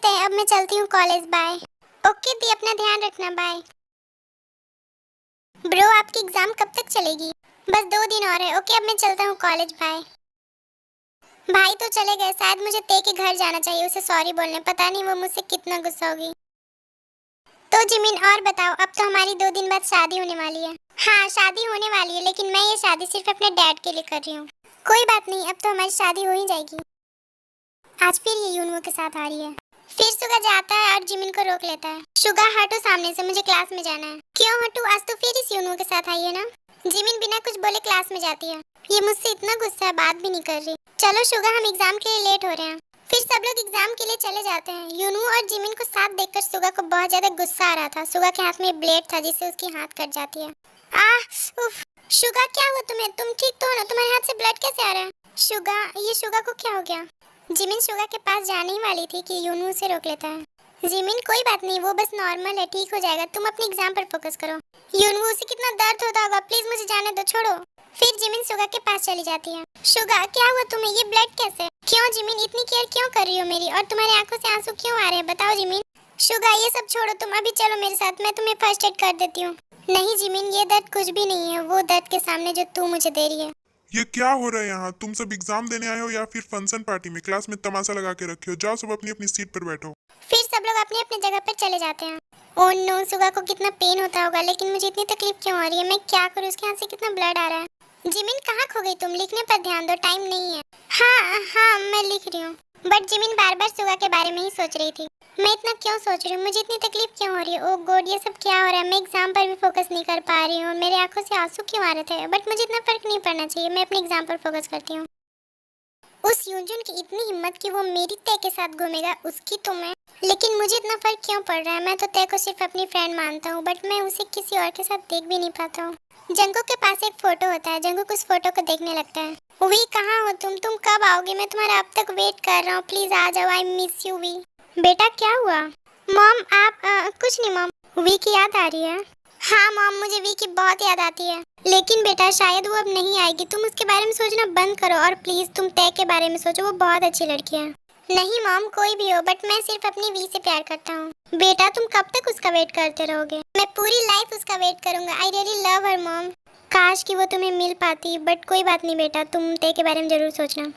ते अब मैं चलती हूँ कॉलेज। बाय। ओके दी, अपना ध्यान रखना। बाय। ब्रो आपकी एग्जाम कब तक चलेगी? बस 2 दिन और है। ओके अब मैं चलता हूँ कॉलेज। बाय। भाई तो चले गए, शायद मुझे ते के घर जाना चाहिए उसे सॉरी बोलने। पता नहीं वो मुझसे कितना गुस्सा होगी। तो जिमिन और बताओ, अब तो हमारी 2 दिन बाद शादी होने वाली है। हाँ शादी होने वाली है, लेकिन मैं ये शादी सिर्फ अपने डैड के लिए कर रही हूँ। कोई बात नहीं, अब तो हमारी शादी हो ही जाएगी। आज फिर ये यूनवो के साथ आ रही है। फिर सुगा जाता है और जिमिन को रोक लेता है। सुगा हटो सामने से, मुझे क्लास में जाना है। क्यों हटू? आज तो फिर इस यूनवो के साथ आई है ना। जिमिन बिना कुछ बोले क्लास में जाती है। ये मुझसे इतना गुस्सा है, बात भी नहीं कर रही। चलो सुगा, हम एग्जाम के लिए लेट हो रहे हैं। फिर सब लोग एग्जाम के लिए चले जाते हैं। यूनवो और जिमिन को साथ देखकर सुगा को बहुत ज्यादा गुस्सा आ रहा था। सुगा के हाथ में ब्लेड था जिससे उसकी हाथ कट जाती है। उफ। सुगा क्या हुआ तुम्हें? तुम ठीक तो हो ना? तुम्हारे हाथ से ब्लड कैसे आ रहा है? सुगा, ये सुगा को क्या हो गया? जिमिन सुगा के पास जाने ही वाली थी कि यूनू उसे रोक लेता है। जिमिन कोई बात नहीं, वो बस नॉर्मल है, ठीक हो जाएगा। तुम अपने एग्जाम पर फोकस करो। यूनू, उसे कितना दर्द होता होगा, प्लीज मुझे जाने दो, छोड़ो। फिर जिमिन सुगा के पास चली जाती है। सुगा क्या हुआ तुम्हें? ये ब्लड कैसे? क्यों जिमिन इतनी केयर क्यों कर रही हो मेरी? और तुम्हारी आंखों से आंसू क्यों आ रहे हैं? बताओ जिमिन। सुगा ये सब छोड़ो, तुम अभी चलो मेरे साथ, मैं तुम्हें फर्स्ट एड कर देती हूँ। नहीं जिमिन, ये दर्द कुछ भी नहीं है वो दर्द के सामने जो तू मुझे दे रही है। ये क्या हो रहा है यहाँ? तुम सब एग्जाम देने आए हो या फिर फंक्शन पार्टी में? क्लास में तमाशा लगा के रखे हो। जाओ सब अपनी अपनी सीट पर बैठो। फिर सब लोग अपनी अपनी जगह पर चले जाते हैं। ओह नो, सुगा को कितना पेन होता होगा, लेकिन मुझे इतनी तकलीफ क्यों हो रही है? मैं क्या करूँ? उसके हाथ से कितना ब्लड आ रहा है। जिमिन कहाँ खो गई तुम? लिखने पर ध्यान दो, टाइम नहीं है। हाँ हाँ मैं लिख रही हूँ। बट जिमिन बार बार सुगा के बारे में ही सोच रही थी। मैं इतना क्यों सोच रही हूँ? मुझे इतनी तकलीफ क्यों हो रही है? ओह गॉड, ये सब क्या हो रहा है? मैं एग्जाम पर भी फोकस नहीं कर पा रही हूँ। मेरे आंखों से आंसू क्यों आ रहे थे? बट मुझे इतना फर्क नहीं पड़ना चाहिए। मैं अपने एग्जाम पर फोकस करती हूँ। उस यूजुन की इतनी हिम्मत कि वो मेरी तय के साथ घूमेगा, उसकी तो मैं। लेकिन मुझे इतना फर्क क्यों पड़ रहा है? मैं तो तय को सिर्फ अपनी फ्रेंड मानता हूँ, बट मैं उसे किसी और के साथ देख भी नहीं पाता हूँ। जंगू के पास एक फोटो होता है। जंगू उस फोटो को देखने लगता है। वी कहाँ हो तुम कब आओगे? मैं तुम्हारा अब तक वेट कर रहा हूँ, प्लीज आ जाओ, आई मिस यू वी। बेटा क्या हुआ? मॉम आप कुछ नहीं मॉम, वी की याद आ रही है। हाँ मॉम, मुझे वी की बहुत याद आती है। लेकिन बेटा शायद वो अब नहीं आएगी। तुम उसके बारे में सोचना बंद करो और प्लीज तुम तय के बारे में सोचो, वो बहुत अच्छी लड़की है। नहीं मॉम, कोई भी हो, बट मैं सिर्फ अपनी वी से प्यार करता हूँ। बेटा तुम कब तक उसका वेट करते रहोगे? मैं पूरी लाइफ उसका वेट करूंगा। आई रियली लव हर मॉम। काश कि वो तुम्हें मिल पाती, बट कोई बात नहीं बेटा, तुम तय के बारे में जरूर सोचना।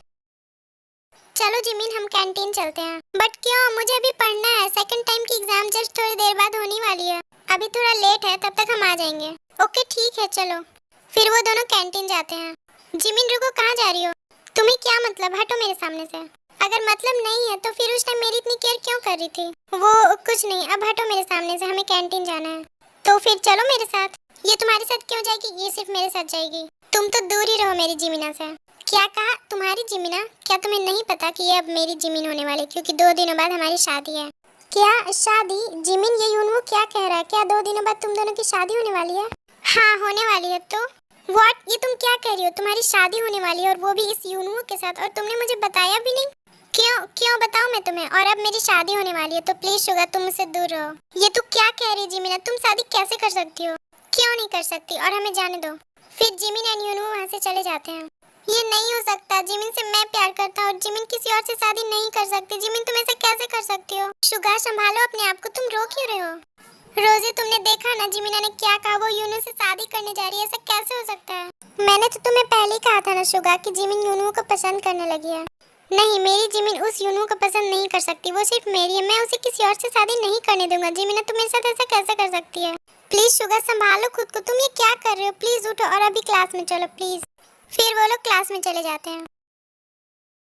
चलो जिमिन, हम कैंटीन चलते हैं। बट क्यों? मुझे अभी पढ़ना है। सेकंड टाइम की एग्जाम जस्ट थोड़ी देर बाद होने वाली है। अभी थोड़ा लेट है, तब तक हम आ जाएंगे। ओके ठीक है चलो। फिर वो दोनों कैंटीन जाते हैं। जिमिन रुको, कहाँ जा रही हो? तुम्हें क्या मतलब? हटो मेरे सामने से। अगर मतलब नहीं है तो फिर उस टाइम मेरी इतनी केयर क्यों कर रही थी? वो कुछ नहीं, अब हटो मेरे सामने से, हमें कैंटीन जाना है। तो फिर चलो मेरे साथ। ये तुम्हारे साथ क्यों जाएगी? ये सिर्फ मेरे साथ जाएगी। तुम तो दूर ही रहो मेरी जिमिना से। क्या कहा? तुम्हारी जिमिना? क्या तुम्हें नहीं पता कि ये अब मेरी जिमिन होने वाली, क्योंकि 2 दिनों बाद हमारी शादी है। क्या शादी? जिमिन ये यूनवो क्या कह रहा है? क्या 2 दिनों बाद तुम दोनों की शादी होने वाली है? हाँ होने वाली है। तो व्हाट? ये तुम क्या कह रही हो? तुम्हारी शादी होने वाली है और वो भी इस यूनवो के साथ, और तुमने मुझे बताया भी नहीं। क्यों क्यों बताऊं मैं तुम्हें? और अब मेरी शादी होने वाली है, तो प्लीज शुगर तुम मुझसे दूर रहो। ये तू क्या कह रही है जिमिना? तुम शादी कैसे कर सकती हो? क्यों नहीं कर सकती? और हमें जाने दो। फिर जिमिन एंड यूनवो वहाँ से चले जाते हैं। ये नहीं हो सकता। जिमिन से मैं प्यार करता हूँ और जिमिन किसी और से शादी नहीं कर सकती। जिमिन तुम ऐसे कैसे कर सकती हो? शुगा संभालो अपने आप को, तुम रो क्यों रहे हो? रोजी तुमने देखा ना जिमिना ने क्या कहा? वो यूनू से शादी करने जा रही है। ऐसा कैसे हो सकता है? मैंने तो तुम्हें पहले ही कहा था ना शुगा कि जिमिन यूनू को पसंद करने लगी है। नहीं, मेरी जिमिन उस यूनू को पसंद नहीं कर सकती। वो सिर्फ मेरी है। मैं उसे किसी और से शादी नहीं करने दूंगा। जिमिना तुम मेरे साथ ऐसा कैसे कर सकती है? प्लीज शुगा संभालो खुद को। तुम ये क्या कर रहे हो? प्लीज उठो और अभी क्लास में चलो प्लीज। फिर वो लोग क्लास में चले जाते हैं।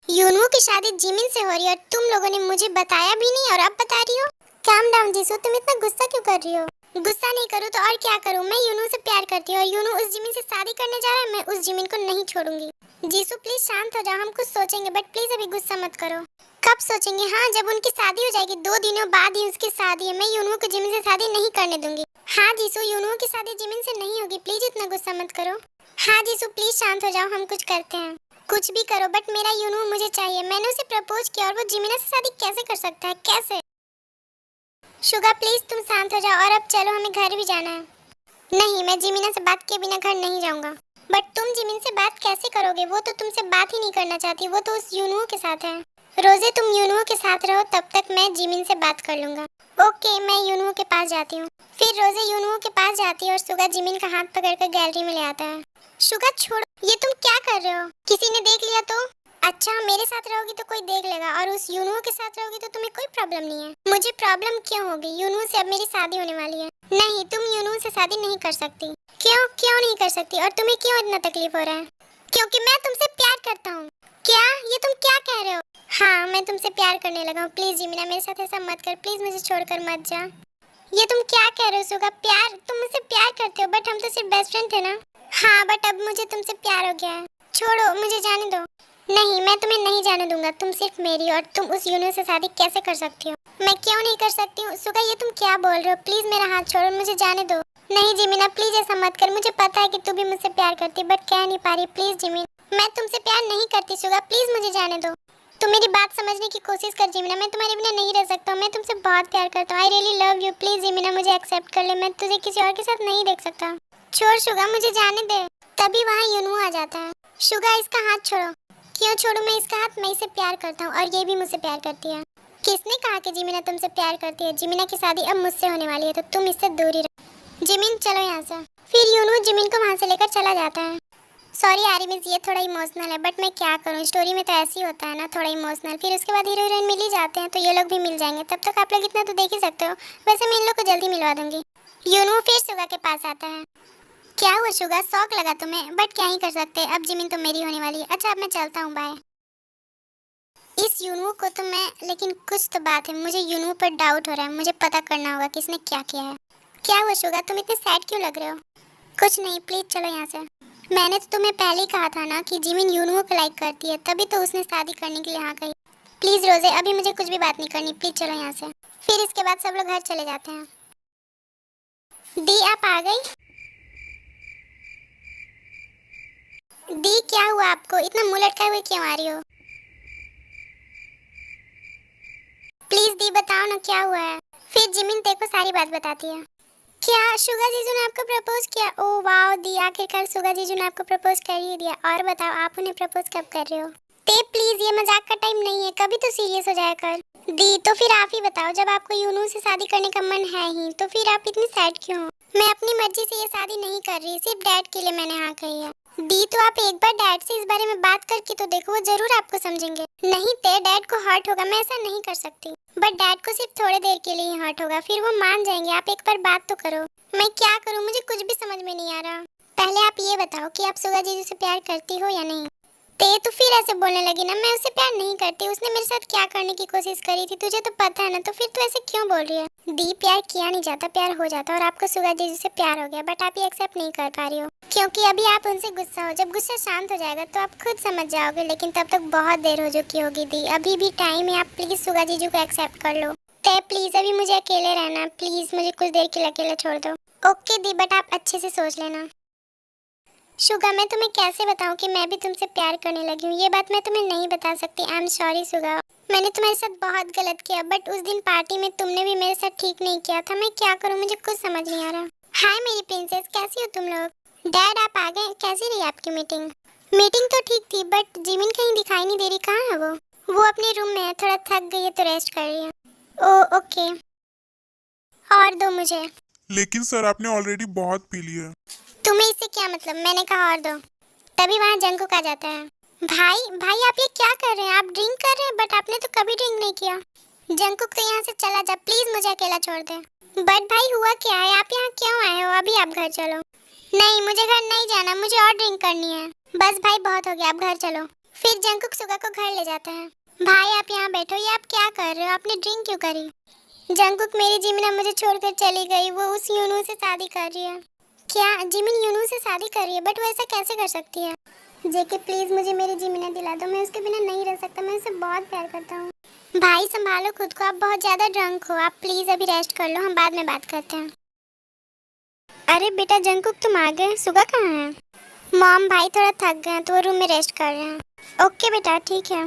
यूनू की शादी जिमिन से हो रही है और तुम लोगों ने मुझे बताया भी नहीं और अब बता रही हो? काम डाउन जीसू, तुम इतना गुस्सा क्यों कर रही हो? गुस्सा नहीं करूँ तो और क्या करूँ? मैं यूनू से प्यार करती हूँ और यूनू उस जिमिन से शादी करने जा रहा है। मैं उस जिमिन को नहीं छोड़ूंगी। जीसू प्लीज शांत हो जाओ, हम कुछ सोचेंगे, बट प्लीज अभी गुस्सा मत करो। कब सोचेंगे? हाँ जब उनकी शादी हो जाएगी। 2 दिनों बाद ही उसकी शादी है। मैं यूनू को जिमिन से शादी नहीं करने दूंगी। हाँ जीसू, यूनू की शादी जिमिन से नहीं होगी। प्लीज इतना गुस्सा मत करो। हाँ जीसू प्लीज शांत हो जाओ, हम कुछ करते हैं। कुछ भी करो, बट मेरा यूनू मुझे चाहिए। मैंने उसे प्रपोज किया और वो जिमिना से शादी कैसे कर सकता है? कैसे? शुगा प्लीज तुम शांत हो जाओ और अब चलो, हमें घर भी जाना है। नहीं, मैं जिमिना से बात किए बिना घर नहीं जाऊंगा। बट तुम जिमिन से बात कैसे करोगे? वो तो तुमसे बात ही नहीं करना चाहती, वो तो उस यूनुओ के साथ है। रोजे तुम यूनुओ के साथ रहो, तब तक मैं जिमिन से बात कर लूंगा। ओके, मैं यूनुओ के पास जाती हूँ। फिर रोजे यूनुओ के पास जाती है और सुगा जिमिन का हाथ पकड़कर गैलरी में ले आता है। सुगा छोड़ो, ये तुम क्या कर रहे हो? किसी ने देख लिया तो? अच्छा, मेरे साथ रहोगी तो कोई देख लेगा, और उस यूनुओ के साथ रहोगी तो तुम्हें कोई प्रॉब्लम नहीं है। मुझे प्रॉब्लम क्यों होगी? यूनुओ से अब मेरी शादी होने वाली है। नहीं, तुम यूनुओ से शादी नहीं कर सकती। क्यों क्यों नहीं कर सकती? और तुम्हें क्यों इतना तकलीफ हो रहा है? क्योंकि मैं तुमसे प्यार करता हूँ। क्या? ये तुम क्या कह रहे हो? हाँ, मैं तुमसे प्यार करने लगा हूँ। प्लीज जिमिना, मेरे साथ ऐसा मत कर, प्लीज मुझे छोड़कर मत जा। ये तुम क्या कह रहे हो सुगा? प्यार? तुम मुझसे प्यार करते हो, बट हम तो सिर्फ बेस्ट फ्रेंड थे ना। हाँ, बट अब मुझे तुमसे प्यार हो गया है। छोड़ो, मुझे जाने दो। नहीं, मैं तुम्हें नहीं जाने दूंगा। तुम सिर्फ मेरी, और तुम उस यूनियन से शादी कैसे कर सकती हो? मैं क्यों नहीं कर सकती हूँ? सुगा, ये तुम क्या बोल रहे हो? प्लीज मेरा हाथ छोड़ो, मुझे जाने दो। नहीं जिमिना, प्लीज ऐसा मत कर। मुझे पता है कि तू भी मुझसे प्यार करती, बट कह नहीं पा रही। प्लीज जिमिन, मैं तुमसे प्यार नहीं करती सुगा, प्लीज मुझे जाने दो। तुम मेरी बात समझने की कोशिश कर जिमिना, मैं तुम्हारे बिना नहीं रह सकता हूँ। मैं तुमसे बहुत प्यार करता हूँ। I really love you. Please जिमिना, मुझे एक्सेप्ट कर ले। मैं तुझे किसी और के साथ नहीं देख सकता। छोड़ सुगा, मुझे जाने दे। तभी वहाँ यूनू आ जाता है। सुगा, इसका हाथ छोड़ो। क्यों छोड़ू मैं इसका हाथ? मैं इसे प्यार करता हूँ और ये भी मुझसे प्यार करती है। किसने कहा कि जिमिना तुमसे प्यार करती है? जिमिना की शादी अब मुझसे होने वाली है, तो तुम इससे दूर ही रहो। जिमिन, चलो यहाँ से। फिर यूनू जिमिन को वहाँ से लेकर चला जाता है। सॉरी आरी मिस, ये थोड़ा इमोशनल है, बट मैं क्या करूँ, स्टोरी में तो ऐसे ही होता है ना, थोड़ा इमोशनल। फिर उसके बाद हीरो हीरोइन मिल ही जाते हैं, तो ये लोग भी मिल जाएंगे। तब तक आप लोग इतना तो देख ही सकते हो। वैसे मैं इन लोग को जल्दी मिलवा दूंगी। यूनू फिर सुगा के पास आता है। क्या हुआ सुगा, शौक लगा तुम्हें? बट क्या ही कर सकते हैं, अब जिमिन तो मेरी होने वाली है। अच्छा, अब मैं चलता हूँ, बाय। इस यूनू को तो मैं, लेकिन कुछ तो बात है, मुझे यूनू पर डाउट हो रहा है। मुझे पता करना होगा कि इसने क्या किया है। क्या हुआ सुगा, तुम इतने सैड क्यों लग रहे हो? कुछ नहीं, प्लीज चलो यहाँ से। मैंने तो तुम्हें पहले ही कहा था ना कि जिमिन यूनू को लाइक करती है, तभी तो उसने शादी करने के लिए हाँ कही। प्लीज रोजे, अभी मुझे कुछ भी बात नहीं करनी, प्लीज चलो यहाँ से। फिर इसके बाद सब लोग घर चले जाते हैं। दी, आप आ गई? दी, क्या हुआ आपको? इतना मुंह लटकाए हुए क्यों आ रही हो? प्लीज दी, बताओ ना क्या हुआ है। फिर जिमिन देखो सारी बात बताती है। क्या शुगा जीजू ने आपको प्रपोज किया? ओ वाओ दी, आखिरकार शुगा जीजू ने आपको प्रपोज कर ही दिया। और बताओ, आप उन्हें प्रपोज कब कर रहे हो? ते प्लीज, ये मजाक का टाइम नहीं है, कभी तो सीरियस हो जाया कर। दी, तो फिर आप ही बताओ, जब आपको यूनू से शादी करने का मन है ही, तो फिर आप इतनी सैड क्यों हो? मैं अपनी मर्जी से ये शादी नहीं कर रही, सिर्फ डैड के लिए मैंने हाँ कही है। दी, तो आप एक बार डैड से इस बारे में बात करके तो देखो, वो जरूर आपको समझेंगे। नहीं ते, डैड को हर्ट होगा, मैं ऐसा नहीं कर सकती। बट डैड को सिर्फ थोड़ी देर के लिए ही हर्ट होगा, फिर वो मान जाएंगे। आप एक बार बात तो करो। मैं क्या करूं, मुझे कुछ भी समझ में नहीं आ रहा। पहले आप ये बताओ कि आप सुगा जीजू से प्यार करती हो या नहीं? ते, तो फिर ऐसे बोलने लगी ना, मैं उससे प्यार नहीं करती। उसने मेरे साथ क्या करने की कोशिश करी थी तुझे तो पता है ना, तो फिर तू ऐसे क्यों बोल रही है? दी, प्यार किया नहीं जाता, प्यार हो जाता। और आपको सुगा जीजू से प्यार हो गया, बट आप ये एक्सेप्ट नहीं कर पा रही हो, क्योंकि अभी आप उनसे गुस्सा हो। जब गुस्सा शांत हो जाएगा तो आप खुद समझ जाओगे, लेकिन तब तक बहुत देर हो चुकी होगी। दी, अभी भी टाइम है, आप प्लीज सुगा जीजू को एक्सेप्ट कर लो। ते प्लीज, अभी मुझे अकेले रहना, प्लीज मुझे कुछ देर के लिए अकेला छोड़ दो। ओके दी, बट आप अच्छे से सोच लेना। शुगा, मैं तुम्हें कैसे बताऊं कि मैं भी तुमसे प्यार करने लगी हूँ? ये बात मैं तुम्हें नहीं बता सकती। आई एम सॉरी शुगा, मैंने तुम्हारे साथ बहुत गलत किया, बट उस दिन पार्टी में तुमने भी मेरे साथ ठीक नहीं किया था। मैं क्या करूँ, मुझे कुछ समझ नहीं आ रहा। हाय मेरी प्रिंसेस, कैसी हो तुम लोग? डैड, आप आ गए? कैसी रही आपकी मीटिंग? मीटिंग तो ठीक थी, बट जिमिन कहीं दिखाई नहीं दे रही, कहाँ है वो अपने रूम में है, थोड़ा थक गई है तो रेस्ट कर रही है। ओ ओके, और दो मुझे। लेकिन सर, आपने ऑलरेडी बहुत पी लिया। तुम्हें इससे क्या मतलब? मैंने कहा और दो। तभी वहाँ जंकुक आ जाता है। भाई भाई, आप ये क्या कर रहे हैं? आप ड्रिंक कर रहे हैं, बट आपने तो कभी ड्रिंक नहीं किया। जंकुक, तो यहाँ से चला जा प्लीज, मुझे अकेला छोड़ दे। बट भाई, हुआ क्या है? आप यहाँ क्यों आए हो? अभी आप घर चलो। नहीं, मुझे घर नहीं जाना, मुझे और ड्रिंक करनी है। बस भाई, बहुत हो गया, आप घर चलो। फिर जंकुक सुगा को घर ले जाता है। भाई आप यहाँ बैठो, ये आप क्या कर रहे हो? आपने ड्रिंक क्यों करी? जंकुक, मेरी जिमिना मुझे छोड़कर चली गई, वो उस यूनू से शादी कर रही है। क्या? जिमिन यूनू से शादी कर रही है? बट वो ऐसा कैसे कर सकती है? जेके प्लीज, मुझे मेरी जिमिना दिला दो, मैं उसके बिना नहीं रह सकता, मैं उसे बहुत प्यार करता हूँ। भाई संभालो खुद को, आप बहुत ज्यादा ड्रंक हो, आप प्लीज अभी रेस्ट कर लो, हम बाद में बात करते हैं। अरे बेटा जंकुक, तुम आ गए? सुगा कहाँ है? मॉम, भाई थोड़ा थक गए तो वो रूम में रेस्ट कर रहे हैं। ओके बेटा, ठीक है।